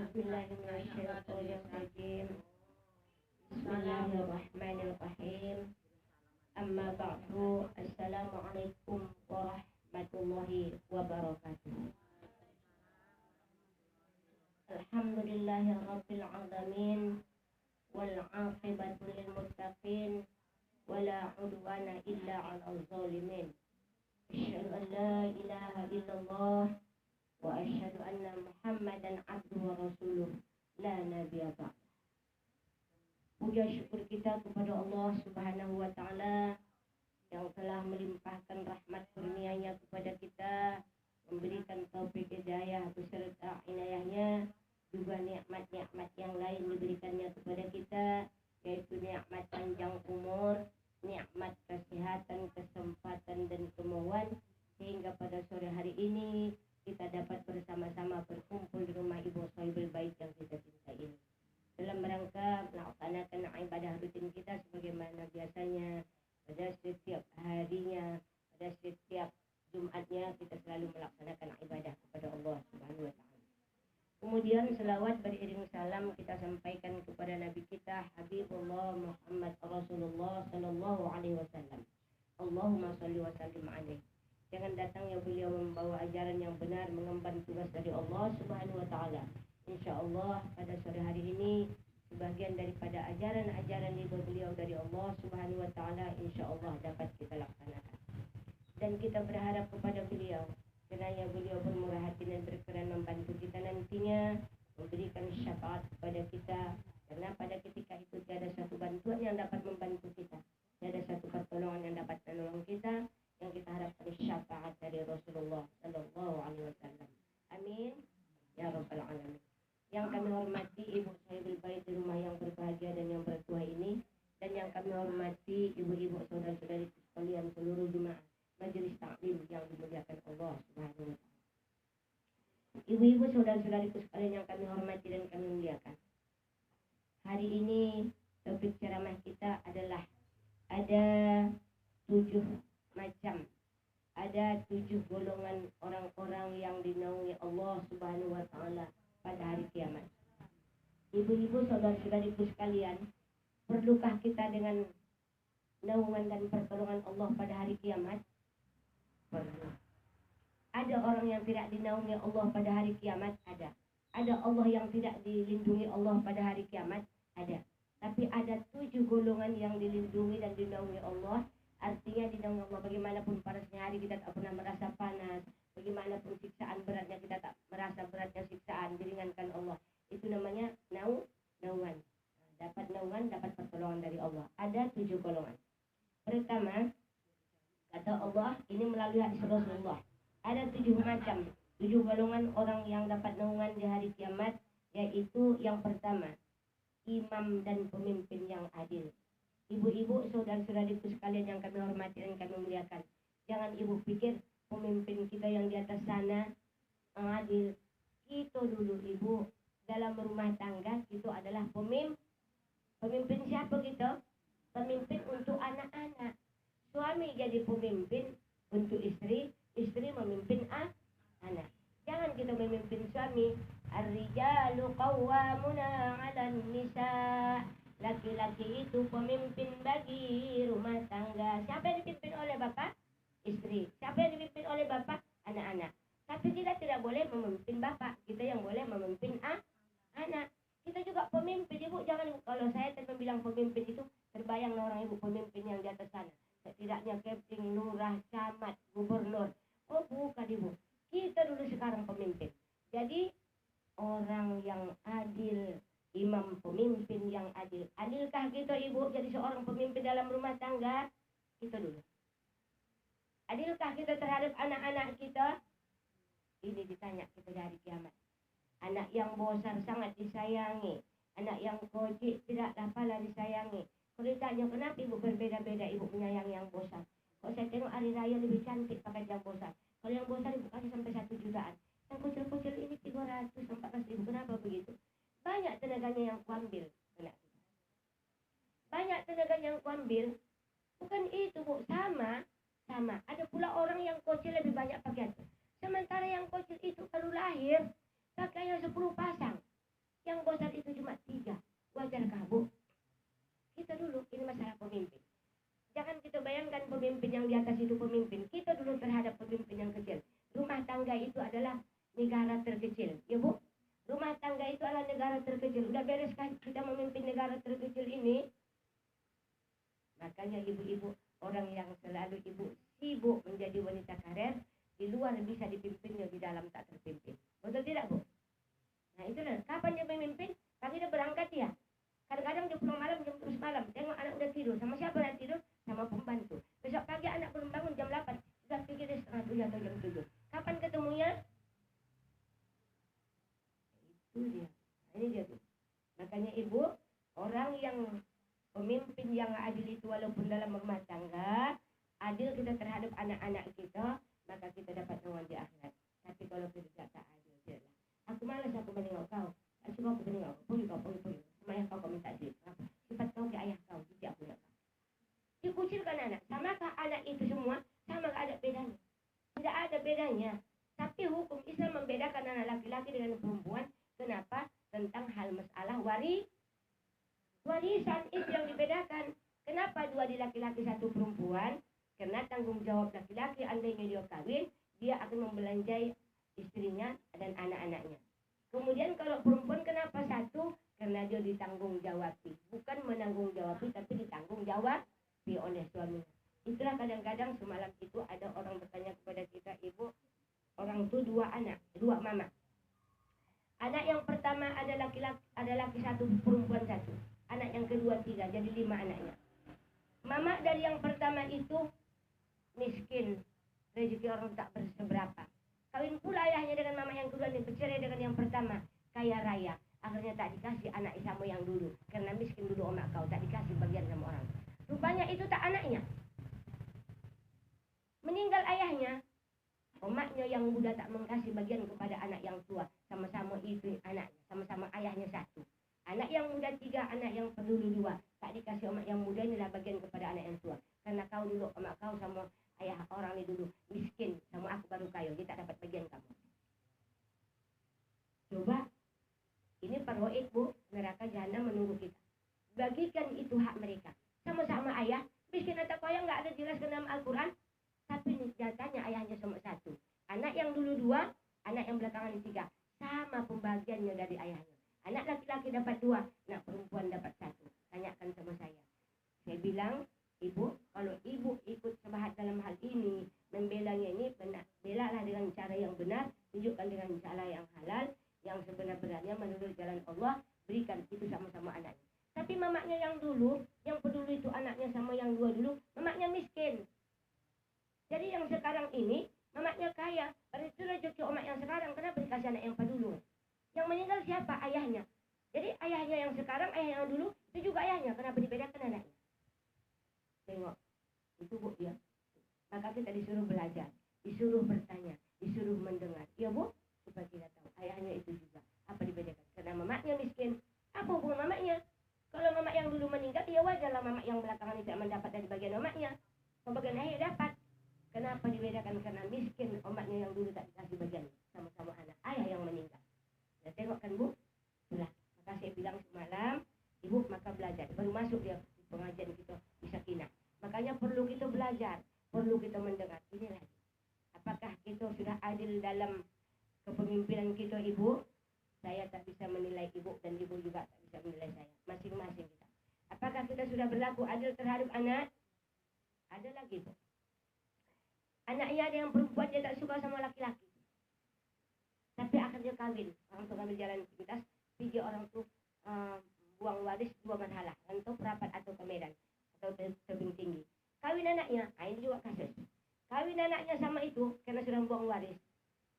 Bismillahirrahmanirrahim. Bismillahirrahmanirrahim. Amma ba'du. Assalamualaikum warahmatullahi wabarakatuh. Alhamdulillahirabbil alamin wal 'aqibatu lil muttaqin wala 'udwana illa 'alal zalimin. Asyhadu an la ilaha illallah wa asyhadu anna Muhammadan abduhu wa rasuluh la nabiyya ba'd. Puja syukur kita kepada Allah Subhanahu wa taala yang telah melimpahkan rahmat kurnia-Nya kepada kita, memberikan taufik hidayah beserta inayahnya, juga nikmat-nikmat yang lain diberikannya kepada kita, yaitu nikmat panjang umur, nikmat kesehatan, kesempatan dan kemauan, sehingga pada sore hari ini kita dapat bersama-sama berkumpul di rumah Ibu Shahibul Bait yang kita cintai ini dalam rangka melaksanakan ibadah rutin kita sebagaimana biasanya pada setiap harinya, pada setiap Jumatnya kita selalu melaksanakan ibadah kepada Allah Subhanahu wa taala. Kemudian selawat beriring salam kita sampaikan kepada Nabi kita Habibullah Muhammad Rasulullah sallallahu alaihi wasallam. Allahumma shalli wa sallim alaihi. Jangan datangnya beliau membawa ajaran yang benar, mengemban tugas dari Allah Subhanahu wa taala. Insyaallah pada sore hari ini sebagian daripada ajaran-ajaran beliau dari Allah Subhanahu wa taala insyaallah dapat kita laksanakan. Dan kita berharap kepada beliau kiranya beliau bermurah hati dan berkenan membantu kita nantinya, memberikan syafaat kepada kita, karena pada ketika itu tiada satu bantuan yang dapat membantu kita, tiada satu pertolongan yang dapat menolong kita, yang kita harapkan syafaat dari Rasulullah sallallahu alaihi wasallam. Amin ya rabbal alamin. Yang kami hormati Ibu Shahibul Bait di rumah yang berbahagia dan yang bertuah ini, dan yang kami hormati ibu-ibu saudara-saudari sekalian seluruh jemaah majelis taklim yang dimuliakan Allah Subhanahu wa taala. Ibu-ibu saudara-saudariku sekalian yang kami hormati dan kami muliakan. Hari ini topik ceramah kita adalah ada 7 macam, ada 7 golongan orang-orang yang dinaungi Allah Subhanahu wa taala pada hari kiamat. Ibu-ibu saudara-saudariku sekalian, perlukah kita dengan naungan dan pertolongan Allah pada hari kiamat? Perlu. Ada orang yang tidak dinaungi Allah pada hari kiamat? Ada. Ada Allah yang tidak dilindungi Allah pada hari kiamat? Ada. Tapi ada 7 golongan yang dilindungi dan dinaungi Allah. Artinya dinaungi Allah, bagaimanapun panasnya hari kita tak pernah merasa panas, bagaimanapun siksaan beratnya kita tak merasa beratnya siksaan, diringankan Allah. Itu namanya naungan. Dapat naungan, dapat pertolongan dari Allah. Ada 7 golongan. Pertama, kata Allah ini melalui hadis Rasulullah, ada 7 macam, 7 golongan orang yang dapat naungan di hari kiamat, yaitu yang pertama, imam dan pemimpin yang adil. Ibu-ibu saudara-saudariku sekalian yang kami hormati dan kami muliakan, jangan ibu pikir pemimpin kita yang di atas sana adil. Kita dulu ibu dalam rumah tangga itu adalah pemimpin siapa kita? Pemimpin untuk anak-anak. Suami jadi pemimpin untuk istri, istri memimpin anak. Jangan kita memimpin suami. Ar-rijalu qawwamuna 'alan nisa. Laki-laki itu pemimpin bagi rumah tangga. Siapa yang dipimpin oleh bapak? Istri. Siapa yang dipimpin oleh bapak? Anak-anak. Tapi kita tidak boleh memimpin bapak. Kita yang boleh memimpin anak. Kita juga pemimpin. Ibu jangan, kalau saya bilang pemimpin itu terbayang orang ibu pemimpin yang di atas sana. Setidaknya keping, lurah, camat, gubernur. Oh bukan ibu. Kita dulu sekarang pemimpin. Jadi orang yang adil, imam pemimpin yang adil. Adilkah kita ibu jadi seorang pemimpin dalam rumah tangga? Kita dulu. Adilkah kita terhadap anak-anak kita? Ini ditanya kita di hari kiamat. Anak yang bosan sangat disayangi. Anak yang kocik tidaklah pala disayangi. Kalau ditanya kenapa ibu berbeda-beda ibu menyayangi yang bosan. Kalau saya tengok hari raya lebih cantik pakai yang bosan. Kalau yang bosan ibu kasih sampai 1 jutaan. Yang kecil-kecil ini 300, 400 ribu. Kenapa begitu? Banyak tenaganya yang kuambil. Banyak tenaganya yang kuambil. Bukan itu bu, sama. Ada pula orang yang kecil lebih banyak pakaian. Sementara yang kecil itu baru lahir pakainya 10 pasang. Yang bosan itu cuma 3. Wajarkah Bu? Kita dulu, ini masalah pemimpin. Jangan kita bayangkan pemimpin yang di atas itu pemimpin. Kita dulu terhadap pemimpin yang kecil. Rumah tangga itu adalah negara terkecil. Ya Bu? Rumah tangga itu adalah negara terkecil. Udah beres kan kita memimpin negara terkecil ini? Makanya ibu-ibu, orang yang selalu ibu sibuk menjadi wanita karir, di luar bisa dipimpinnya, di dalam tak terpimpin. Betul tidak Bu? Nah itulah, kapan dia memimpin? Pagi dia berangkat ya. Kadang-kadang dia pulang malam jam 11 malam. Tengok anak udah tidur. Sama siapa yang tidur? Sama pembantu. Besok pagi anak belum bangun jam 8. Sudah pergi dia setengah 7 atau jam 7. Kapan ketemunya? Itu dia. Nah, ini dia tuh. Makanya ibu, orang yang pemimpin yang adil itu walaupun dalam rumah tangga, adil kita terhadap anak-anak kita, maka kita dapat uang di akhirat. Tapi kalau kita tak adil, jelas. Aku malas aku menengok kau. Tak suka aku menengok kau. Pergi. Sama yang kau minta duit. Sifat kau ke ayah kau, tidak punya kau. Dikucilkan anak. Samakah anak itu semua? Sama ada bedanya. Tidak ada bedanya. Tapi hukum Islam membedakan anak laki-laki dengan perempuan. Kenapa? Tentang hal masalah warisan itu yang dibedakan. Kenapa 2 di laki-laki 1 perempuan? Karena tanggung jawab laki-laki andainya dia kawin, dia akan membelanjai istrinya dan anak-anaknya. Kemudian kalau perempuan kenapa 1? Karena dia ditanggung jawabi. Bukan menanggung jawabi, tapi ditanggung jawabi oleh suaminya. Itulah kadang-kadang semalam itu ada orang bertanya kepada kita, ibu, orang itu 2 anak, 2 mama. Anak yang pertama ada laki 1, perempuan 1. Anak yang kedua 3, jadi 5 anaknya. Mama dari yang pertama itu miskin, rezeki orang tak berseberapa. Kawin pula ayahnya dengan mama yang kedua ini, bercerai dengan yang pertama, kaya raya. Akhirnya tak dikasih anak Isamu yang dulu, karena miskin dulu omak kau, tak dikasih bagian sama orang. Rupanya itu tak anaknya. Meninggal ayahnya, omaknya yang muda tak mengkasih bagian kepada anak yang tua. Sama-sama itu anaknya, sama-sama ayahnya 1. Anak yang muda 3, anak yang pendulu 2. Tak dikasih omak yang muda inilah bagian kepada anak yang tua. Karena kau dulu, omak kau sama ayah orang ini dulu miskin, sama aku baru kaya, dia tak dapat bagian kamu. Coba, ini parwaid Bu, neraka jahanam menunggu kita. Bagikan itu hak mereka. Sama-sama ayah, miskin atau kaya nggak ada jelaskan dalam Al-Quran. Tapi nyatanya ayahnya sama 1. Anak yang dulu 2, anak yang belakangan 3. Sama pembagiannya dari ayahnya. Anak laki-laki dapat 2, anak perempuan dapat 1. Tanyakan sama saya. Saya bilang, ibu, kalau ibu ikut sebahat dalam hal ini, membelanya ini benar. Belalah dengan cara yang benar, tunjukkan dengan cara yang halal, yang sebenar-benarnya menurut jalan Allah, berikan itu sama-sama anaknya. Tapi mamaknya yang dulu, yang peduli itu anaknya sama yang 2 dulu, mamaknya miskin. Jadi yang sekarang ini, mamaknya kaya. Pada itu rezeki omak yang sekarang, kenapa dikasih anak yang peduli? Yang meninggal siapa? Ayahnya. Jadi ayahnya yang sekarang, ayah yang dulu, itu juga ayahnya. Kenapa dibedakan anaknya? Tengok, itu Bu dia. Maka kita disuruh belajar, disuruh bertanya, disuruh mendengar. Ya Bu, supaya kita tahu ayahnya itu juga. Apa dibedakan? Karena mamaknya miskin. Apa hubungan mamaknya? Kalau mamak yang dulu meninggal, ya wajarlah mamak yang belakangan tidak mendapat dari bagian mamaknya. Pembagian ayah dapat. Kenapa dibedakan? Karena miskin, omaknya yang dulu tak dikasih bagian. Sama-sama anak ayah yang meninggal. Ya tengok kan Bu? Itulah. Maka saya bilang semalam, ibu maka belajar. Baru masuk dia pengajian kita di Sakinah. Makanya perlu kita belajar, perlu kita mendengar. Inilah. Apakah kita sudah adil dalam kepemimpinan kita ibu? Saya tak bisa menilai ibu dan ibu juga tak bisa menilai saya. Masing-masing kita. Apakah kita sudah berlaku adil terhadap anak? Ada lagi Bu. Anaknya ada yang perempuan, dia tak suka sama laki-laki. Tapi akhirnya kawin. Orang tuh kawin jalan aktivitas, 3 orang tuh buang waris 2 marhalah. Entah perapat atau ke Medan. Atau tebing tinggi. Kawin anaknya, ini juga kasus. Kawin anaknya sama itu, karena sudah buang waris.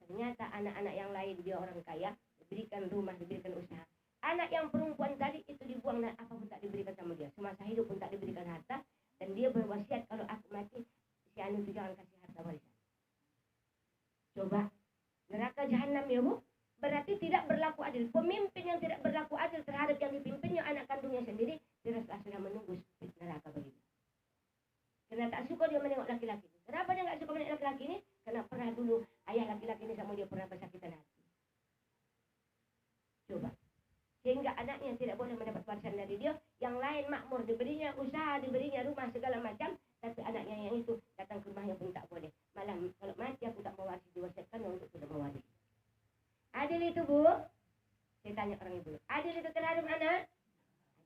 Ternyata anak-anak yang lain, dia orang kaya, diberikan rumah, diberikan usaha. Anak yang perempuan tadi itu dibuang dan apapun tak diberikan sama dia. Semasa hidup pun tak diberikan harta. Dan dia berwasiat, kalau aku mati, si anu itu jangan kasih harta warisan. Coba, neraka jahanam ya Bu. Berarti tidak berlaku adil. Pemimpin yang tidak berlaku adil terhadap yang dipimpinnya anak kandungnya sendiri, jelaslah sudah menunggu neraka baginya. Karena tak suka dia menengok laki-laki. Kenapa dia tak suka menengok laki-laki ini? Karena pernah dulu ayah laki-laki ini sama dia pernah bersakitan hati. Coba. diberinya usaha, diberinya rumah segala macam, tapi anaknya yang itu datang ke rumahnya pun tak boleh. Malah kalau mati aku tak mewarisi, diwasiatkan untuk tidak mewarisi. Adil itu Bu? Saya tanya orang ibu, adil itu terhadap anak?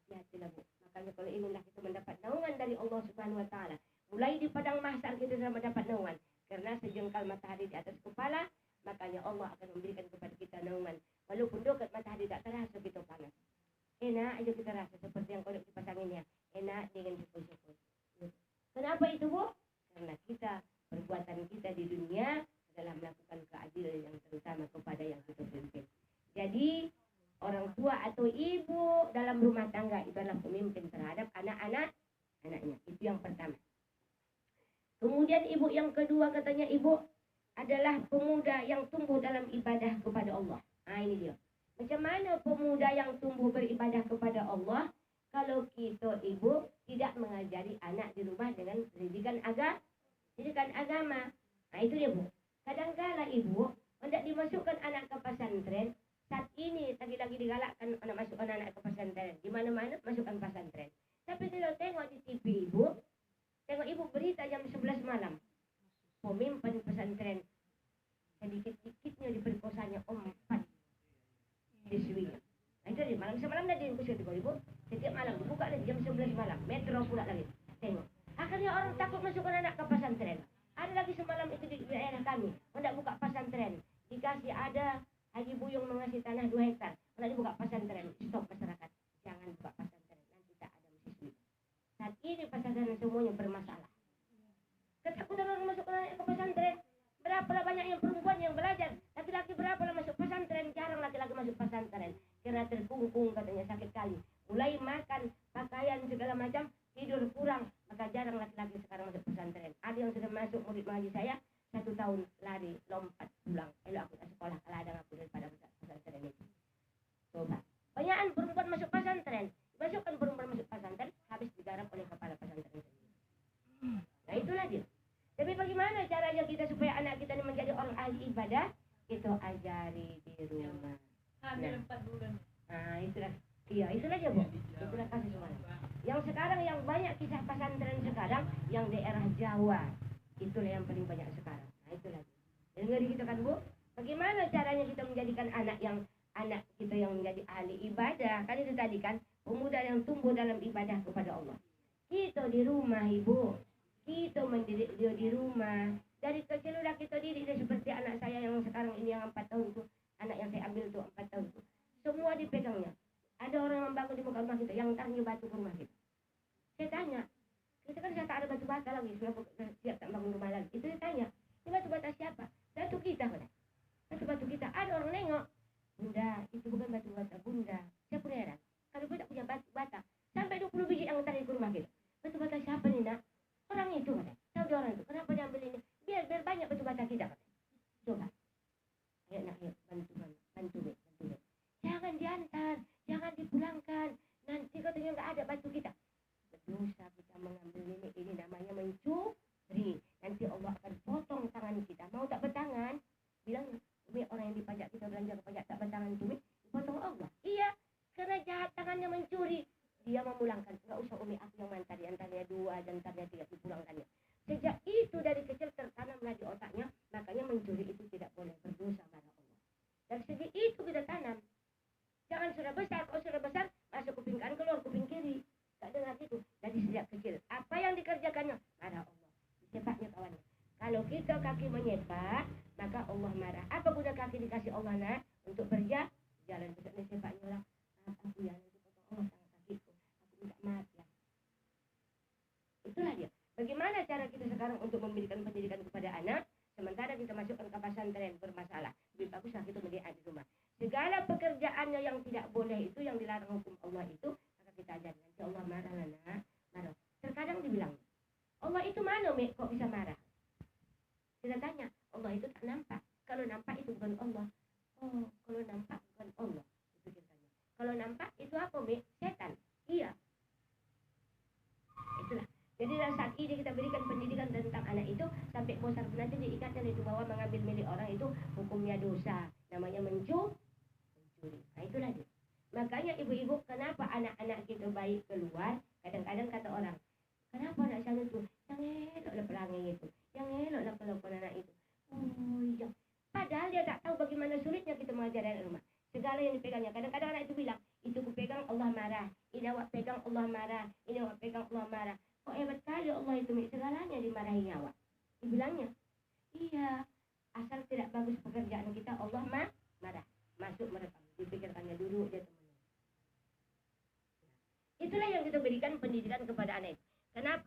Hati-hatilah Bu. Makanya kalau inginlah kita mendapat naungan dari Allah Subhanahu Wa Taala, mulai di padang mahsyar kita sudah mendapat naungan. Karena sejengkal matahari di atas kepala, makanya Allah akan memberikan kepada kita naungan. Walaupun dekat matahari tak terasa kita panas. Enak aja kita rasa seperti yang kodok dipasangin ya. Enak dengan syukur-syukur. Kenapa itu Bu? Karena kita, perbuatan kita di dunia adalah melakukan keadilan yang terutama kepada yang kita pimpin. Jadi orang tua atau ibu dalam rumah tangga itu adalah pemimpin terhadap anak-anaknya. Itu yang pertama. Kemudian ibu yang kedua katanya ibu adalah pemuda yang tumbuh dalam ibadah kepada Allah. Nah ini dia. Macam mana pemuda yang tumbuh beribadah kepada Allah kalau kita ibu tidak mengajari anak di rumah dengan pendidikan agama. Nah itu dia Bu. Kadang-kala ibu hendak dimasukkan anak ke pesantren. Saat ini lagi-lagi digalakkan anak masukkan anak ke pesantren. Di mana-mana masukkan pesantren. Tapi kalau tengok di TV ibu, tengok ibu berita jam 11 malam. Pemimpin pesantren sedikit-sedikitnya diperkosanya 4 siswinya. Nah itu dia, malam semalam dah dia kusir ibu. Setiap malam dibuka lagi jam 11 malam. Metro pula lagi. Tengok. Akhirnya orang takut masukkan anak ke pesantren. Ada lagi semalam itu di daerah kami. Hendak buka pesantren. Dikasih ada Haji Buyung mengasih tanah 2 hektar. Hendak dibuka pesantren. Stop masyarakat. Jangan buka pesantren. Nanti tak ada siswi. Saat ini pesantren semuanya bermasalah. Ketakutan orang masuk ke pesantren. Berapa banyak yang perempuan yang belajar. Laki-laki berapa masuk pesantren. Jarang laki-laki masuk pesantren. Karena terkungkung katanya sakit kali. Mulai makan, pakaian segala macam. Tidur kurang. Maka jarang laki-laki sekarang masuk pesantren. Ada yang sudah masuk murid mengaji saya. 1 tahun lari, lompat, pulang. Elok aku tak sekolah. Ladang aku daripada pesantren itu. Coba. Banyakan perempuan masuk pesantren. Masukkan perempuan masuk pesantren. Habis digarap oleh kepala pesantren. Nah itulah dia. Tapi bagaimana caranya kita supaya anak kita ini menjadi orang ahli ibadah? Itu ajari di rumah. Hamil 4 bulan. Nah itulah. Iya itulah dia Bu. Itulah kasih semuanya. Yang sekarang yang banyak kisah pesantren sekarang yang daerah Jawa. Itulah yang paling banyak sekarang. Nah itulah. Dengar kita kan Bu. Bagaimana caranya kita menjadikan anak kita yang menjadi ahli ibadah? Kan itu tadi kan pemuda yang tumbuh dalam ibadah kepada Allah. Kita di rumah Ibu. Kita mendidik dia di rumah. Dari kecil udah kita didik dia seperti anak saya yang sekarang ini yang 4 tahun tuh. Anak yang saya ambil tuh 4 tahun tuh. Semua dipegangnya. Ada orang yang bangun di muka rumah kita yang taruhnya batu ke rumah kita. Saya tanya. Kita kan tak ada batu bata lagi. Sudah siap tak bangun rumah lagi. Itu saya tanya. Ini batu bata siapa? Batu kita kan. Batu kita. Ada orang nengok. Bunda, itu bukan batu bata Bunda. Saya pun heran. Kalau Bunda punya batu bata. Sampai 20 biji yang tarik ke rumah kita. Batu bata siapa nih nak? Orang itu kan. Tahu dia orang itu. Kenapa dia ambil ini? Biar banyak batu bata kita kan. Coba. Ayo nak, ayo. Bantu. Jangan diantar. Jangan dipulangkan. Nanti katanya nggak ada batu kita. Berdosa kita mengambil ini namanya mencuri. Nanti Allah akan potong tangan kita. Mau tak bertangan? Bilang, Umi orang yang dipajak kita belanja ke pajak tak bertangan itu, Umi, dipotong Allah. Iya, karena jahat tangannya mencuri. Dia memulangkan. Nggak usah Umi, aku yang mantar. Antaranya 2 dan antaranya 3 dipulangkannya. Sejak itu dari kecil tertanamlah di otaknya. Makanya mencuri itu tidak boleh, berdosa pada Allah. Dari segi itu kita tanam. Jangan sudah besar, kalau sudah besar masuk kuping kanan keluar kuping kiri. Tak dengar itu. Dari sejak kecil. Apa yang dikerjakannya? Pada Allah. Disepaknya kawannya. Kalau kita kaki menyepak, maka Allah marah. Apa guna kaki dikasih Allah nak? Untuk berjalan. Besoknya sepaknya orang. Aku ya nanti potong Allah tangan kakiku. Aku minta maaf ya. Itulah dia. Bagaimana cara kita sekarang untuk memberikan pendidikan kepada anak? Sementara kita masukkan ke pesantren bermasalah. Lebih baguslah kita mendidik di rumah. Segala pekerjaannya yang tidak boleh itu, yang dilarang hukum Allah itu, maka kita ajar. Nanti Allah marah lah nak. Marah. Terkadang dibilang, Allah itu mana Mek? Kok bisa marah? Kita tanya, Allah itu tak nampak. Kalau nampak itu bukan Allah. Oh, kalau nampak bukan Allah. Itu kita tanya. Kalau nampak itu apa Mek? Setan. Iya. Itulah. Jadi saat ini kita berikan pendidikan tentang anak itu sampai besar nanti diikatkan itu bahwa mengambil milik orang itu hukumnya dosa. Namanya mencuri. Nah itulah dia. Makanya ibu-ibu kenapa anak-anak kita baik keluar Kadang-kadang kata orang, kenapa nak sana tu? Yang eloklah perangai itu, yang eloklah kelakuan anak itu. Oh iya. Padahal dia tak tahu bagaimana sulitnya kita mengajar anak rumah. Segala yang dipegangnya. Kadang-kadang anak itu bilang, itu ku pegang Allah marah. Ini awak pegang Allah marah. Ini awak pegang Allah marah. Kok hebat kali Allah itu, segalanya dimarahi awak. Dibilangnya, iya. Asal tidak bagus pekerjaan kita, Allah marah. Masuk merekam. Dipikirkannya dulu dia teman. Itulah yang kita berikan pendidikan kepada anak. Kenapa?